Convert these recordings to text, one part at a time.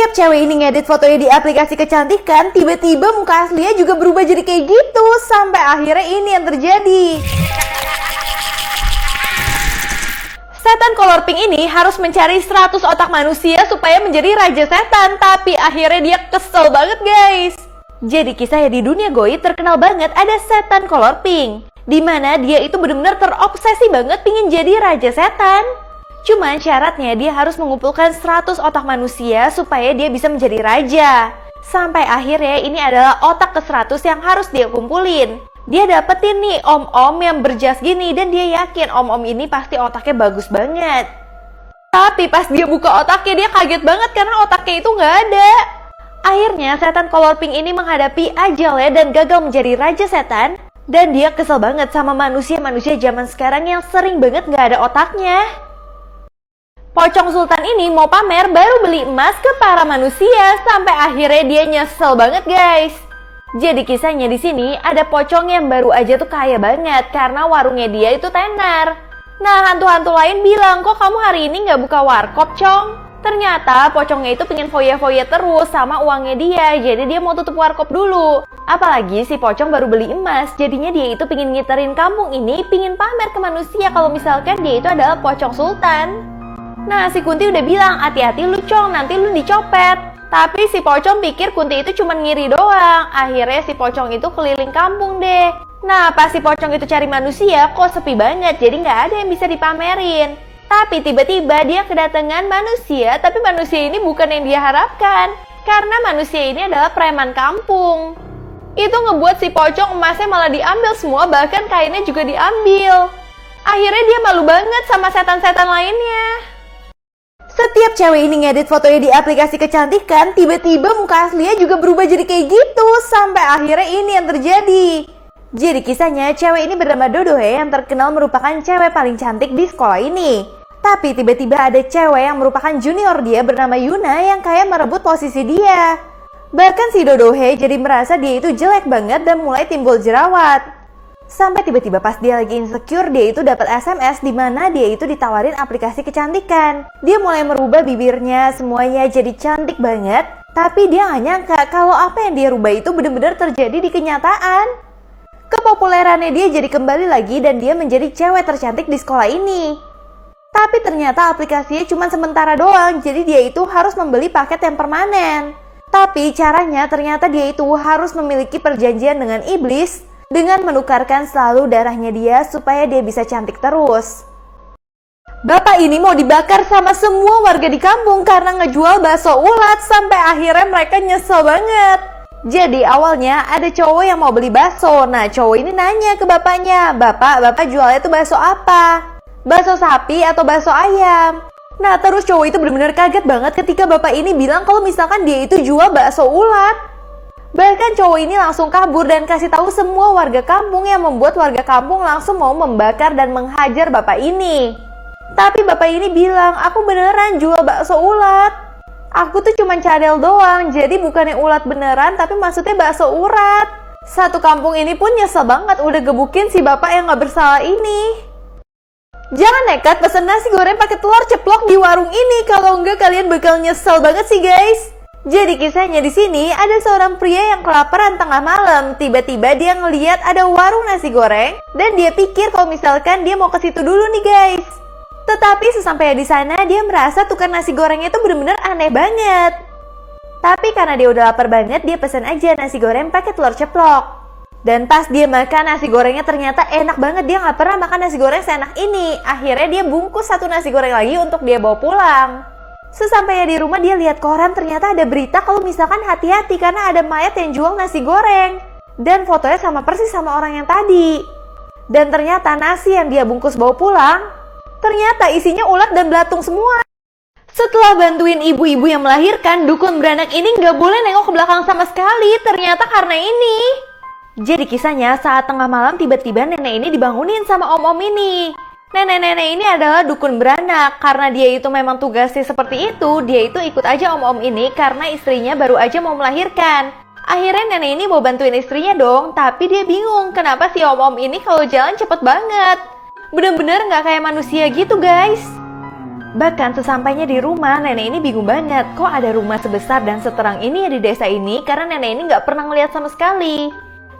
Setiap cewek ini ngedit fotonya di aplikasi kecantikan, tiba-tiba muka aslinya juga berubah jadi kayak gitu. Sampai akhirnya ini yang terjadi. Setan color pink ini harus mencari 100 otak manusia supaya menjadi raja setan. Tapi akhirnya dia kesel banget guys. Jadi kisahnya di dunia goib terkenal banget ada setan color pink, dimana dia itu benar-benar terobsesi banget pingin jadi raja setan. Cuman syaratnya dia harus mengumpulkan 100 otak manusia supaya dia bisa menjadi raja. Sampai akhirnya ini adalah otak ke-100 yang harus dia kumpulin. Dia dapetin nih om-om yang berjas gini dan dia yakin om-om ini pasti otaknya bagus banget. Tapi pas dia buka otaknya dia kaget banget karena otaknya itu nggak ada. Akhirnya setan color pink ini menghadapi ajalnya dan gagal menjadi raja setan. Dan dia kesel banget sama manusia-manusia zaman sekarang yang sering banget nggak ada otaknya. Pocong Sultan ini mau pamer baru beli emas ke para manusia sampai akhirnya dia nyesel banget guys. Jadi kisahnya di sini ada pocong yang baru aja tuh kaya banget karena warungnya dia itu tenar. Nah hantu-hantu lain bilang, kok kamu hari ini nggak buka warkop Cong? Ternyata pocongnya itu pengen foya-foya terus sama uangnya dia, jadi dia mau tutup warkop dulu. Apalagi si pocong baru beli emas, jadinya dia itu pengen ngiterin kampung ini, pengen pamer ke manusia kalau misalkan dia itu adalah pocong sultan. Nah si Kunti udah bilang, hati-hati lu Cong, nanti lu dicopet. Tapi si pocong pikir Kunti itu cuma ngiri doang. Akhirnya si pocong itu keliling kampung deh. Nah pas si pocong itu cari manusia, kok sepi banget, jadi nggak ada yang bisa dipamerin. Tapi tiba-tiba dia kedatangan manusia, tapi manusia ini bukan yang dia harapkan. Karena manusia ini adalah preman kampung. Itu ngebuat si pocong emasnya malah diambil semua, bahkan kainnya juga diambil. Akhirnya dia malu banget sama setan-setan lainnya. Setiap cewek ini ngedit fotonya di aplikasi kecantikan, tiba-tiba muka aslinya juga berubah jadi kayak gitu. Sampai akhirnya ini yang terjadi. Jadi kisahnya cewek ini bernama Dodohe yang terkenal merupakan cewek paling cantik di sekolah ini. Tapi tiba-tiba ada cewek yang merupakan junior dia bernama Yuna yang kayak merebut posisi dia. Bahkan si Dodohe jadi merasa dia itu jelek banget dan mulai timbul jerawat. Sampai tiba-tiba pas dia lagi insecure, dia itu dapat SMS di mana dia itu ditawarin aplikasi kecantikan. Dia mulai merubah bibirnya, semuanya jadi cantik banget. Tapi dia nggak nyangka kalau apa yang dia rubah itu benar-benar terjadi di kenyataan. Kepopulerannya dia jadi kembali lagi dan dia menjadi cewek tercantik di sekolah ini. Tapi ternyata aplikasinya cuma sementara doang, jadi dia itu harus membeli paket yang permanen. Tapi caranya ternyata dia itu harus memiliki perjanjian dengan iblis dengan menukarkan selalu darahnya dia supaya dia bisa cantik terus. Bapak ini mau dibakar sama semua warga di kampung karena ngejual bakso ulat, sampai akhirnya mereka nyesel banget. Jadi awalnya ada cowok yang mau beli bakso. Nah cowok ini nanya ke bapaknya, Bapak jualnya tuh bakso apa? Bakso sapi atau bakso ayam? Nah terus cowok itu benar-benar kaget banget ketika bapak ini bilang kalau misalkan dia itu jual bakso ulat. Bahkan cowok ini langsung kabur dan kasih tahu semua warga kampung yang membuat warga kampung langsung mau membakar dan menghajar bapak ini. Tapi bapak ini bilang, aku beneran jual bakso ulat. Aku tuh cuma cadel doang, jadi bukannya ulat beneran tapi maksudnya bakso urat. Satu kampung ini pun nyesel banget udah gebukin si bapak yang gak bersalah ini. Jangan nekat pesen nasi goreng pakai telur ceplok di warung ini, kalau enggak kalian bakal nyesel banget sih guys. Jadi kisahnya di sini ada seorang pria yang kelaparan tengah malam. Tiba-tiba dia ngeliat ada warung nasi goreng dan dia pikir kalau misalkan dia mau ke situ dulu nih guys. Tetapi sesampainya di sana dia merasa tukang nasi gorengnya itu bener-bener aneh banget. Tapi karena dia udah lapar banget, dia pesan aja nasi goreng pakai telur ceplok. Dan pas dia makan nasi gorengnya ternyata enak banget, dia nggak pernah makan nasi goreng seenak ini. Akhirnya dia bungkus satu nasi goreng lagi untuk dia bawa pulang. Sesampainya di rumah dia lihat koran, ternyata ada berita kalau misalkan hati-hati karena ada mayat yang jual nasi goreng. Dan fotonya sama persis sama orang yang tadi. Dan ternyata nasi yang dia bungkus bawa pulang, ternyata isinya ulat dan belatung semua. Setelah bantuin ibu-ibu yang melahirkan, dukun beranak ini nggak boleh nengok ke belakang sama sekali, ternyata karena ini. Jadi kisahnya saat tengah malam tiba-tiba nenek ini dibangunin sama om-om ini. Nenek-nenek ini adalah dukun beranak. Karena dia itu memang tugasnya seperti itu, dia itu ikut aja om-om ini karena istrinya baru aja mau melahirkan. Akhirnya nenek ini mau bantuin istrinya dong, tapi dia bingung kenapa si om-om ini kalau jalan cepet banget. Bener-bener gak kayak manusia gitu guys. Bahkan sesampainya di rumah, nenek ini bingung banget. Kok ada rumah sebesar dan seterang ini ya di desa ini? Karena nenek ini nggak pernah ngeliat sama sekali.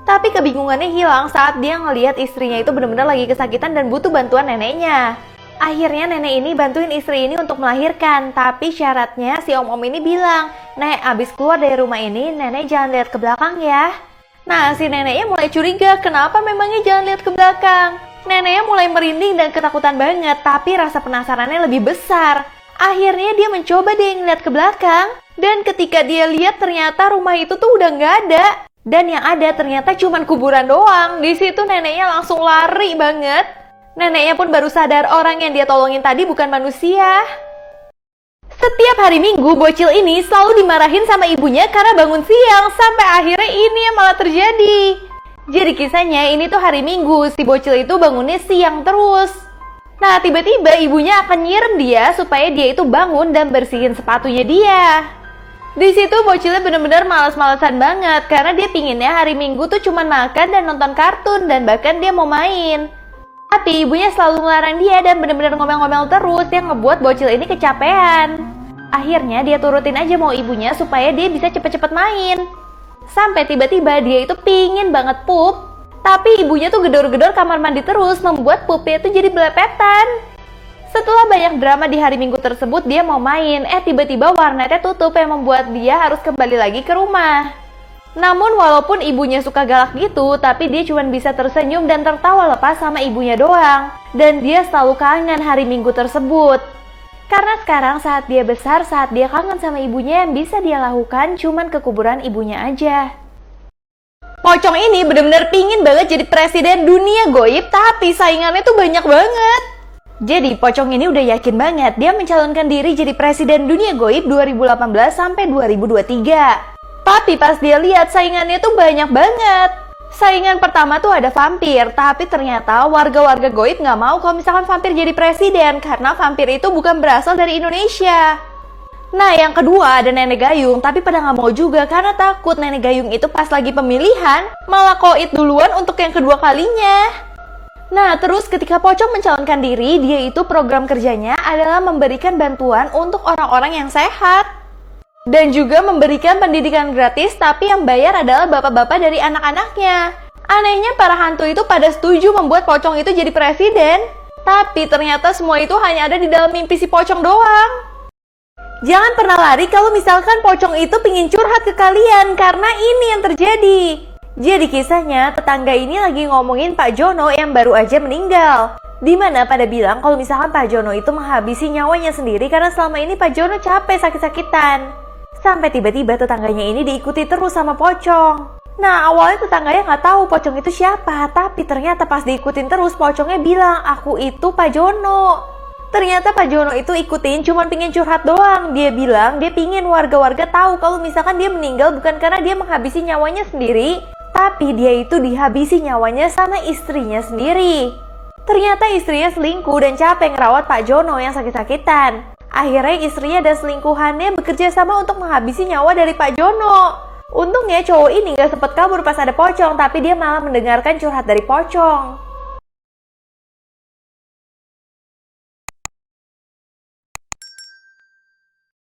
Tapi kebingungannya hilang saat dia ngeliat istrinya itu benar-benar lagi kesakitan dan butuh bantuan neneknya. Akhirnya nenek ini bantuin istri ini untuk melahirkan. Tapi syaratnya si om-om ini bilang, "Nek, abis keluar dari rumah ini, nenek jangan lihat ke belakang ya." Nah, si neneknya mulai curiga, kenapa memangnya jangan lihat ke belakang? Neneknya mulai merinding dan ketakutan banget, tapi rasa penasarannya lebih besar. Akhirnya dia mencoba deh ngeliat ke belakang, dan ketika dia lihat ternyata rumah itu tuh udah nggak ada. Dan yang ada ternyata cuman kuburan doang. Di situ neneknya langsung lari banget. Neneknya pun baru sadar orang yang dia tolongin tadi bukan manusia. Setiap hari Minggu, bocil ini selalu dimarahin sama ibunya karena bangun siang, sampai akhirnya ini yang malah terjadi. Jadi kisahnya ini tuh hari Minggu, si bocil itu bangunnya siang terus. Nah, tiba-tiba ibunya akan nyiram dia supaya dia itu bangun dan bersihin sepatunya dia. Di situ bocilnya bener-bener malas-malasan banget karena dia pinginnya hari Minggu tuh cuman makan dan nonton kartun dan bahkan dia mau main. Tapi ibunya selalu melarang dia dan bener-bener ngomel-ngomel terus yang ngebuat bocil ini kecapean. Akhirnya dia turutin aja mau ibunya supaya dia bisa cepet-cepet main. Sampai tiba-tiba dia itu pingin banget pup, tapi ibunya tuh gedor-gedor kamar mandi terus membuat pupnya itu jadi belepetan. Setelah banyak drama di hari Minggu tersebut, dia mau main, tiba-tiba warnetnya tutup yang membuat dia harus kembali lagi ke rumah. Namun walaupun ibunya suka galak gitu, tapi dia cuma bisa tersenyum dan tertawa lepas sama ibunya doang. Dan dia selalu kangen hari Minggu tersebut. Karena sekarang saat dia besar, saat dia kangen sama ibunya, yang bisa dia lakukan cuman ke kuburan ibunya aja. Pocong ini bener-bener pingin banget jadi presiden dunia goib, tapi saingannya tuh banyak banget. Jadi pocong ini udah yakin banget dia mencalonkan diri jadi presiden dunia goib 2018 sampai 2023. Tapi pas dia lihat saingannya tuh banyak banget. Saingan pertama tuh ada vampir, tapi ternyata warga-warga goib nggak mau kalau misalkan vampir jadi presiden karena vampir itu bukan berasal dari Indonesia. Nah, yang kedua ada nenek gayung, tapi pada nggak mau juga karena takut nenek gayung itu pas lagi pemilihan malah koit duluan untuk yang kedua kalinya. Nah, terus ketika pocong mencalonkan diri, dia itu program kerjanya adalah memberikan bantuan untuk orang-orang yang sehat. Dan juga memberikan pendidikan gratis, tapi yang bayar adalah bapak-bapak dari anak-anaknya. Anehnya para hantu itu pada setuju membuat pocong itu jadi presiden. Tapi ternyata semua itu hanya ada di dalam mimpi si pocong doang. Jangan pernah lari kalau misalkan pocong itu pingin curhat ke kalian, karena ini yang terjadi. Jadi kisahnya, tetangga ini lagi ngomongin Pak Jono yang baru aja meninggal. Dimana pada bilang kalau misalkan Pak Jono itu menghabisi nyawanya sendiri karena selama ini Pak Jono capek sakit-sakitan. Sampai tiba-tiba tetangganya ini diikuti terus sama pocong. Nah, awalnya tetangganya nggak tahu pocong itu siapa, tapi ternyata pas diikutin terus pocongnya bilang, "Aku itu Pak Jono." Ternyata Pak Jono itu ikutin cuman pingin curhat doang. Dia bilang dia pingin warga-warga tahu kalau misalkan dia meninggal bukan karena dia menghabisi nyawanya sendiri, tapi dia itu dihabisi nyawanya sama istrinya sendiri. Ternyata istrinya selingkuh dan capek ngerawat Pak Jono yang sakit-sakitan. Akhirnya istrinya dan selingkuhannya bekerja sama untuk menghabisi nyawa dari Pak Jono. Untungnya cowok ini gak sempat kabur pas ada pocong, tapi dia malah mendengarkan curhat dari pocong.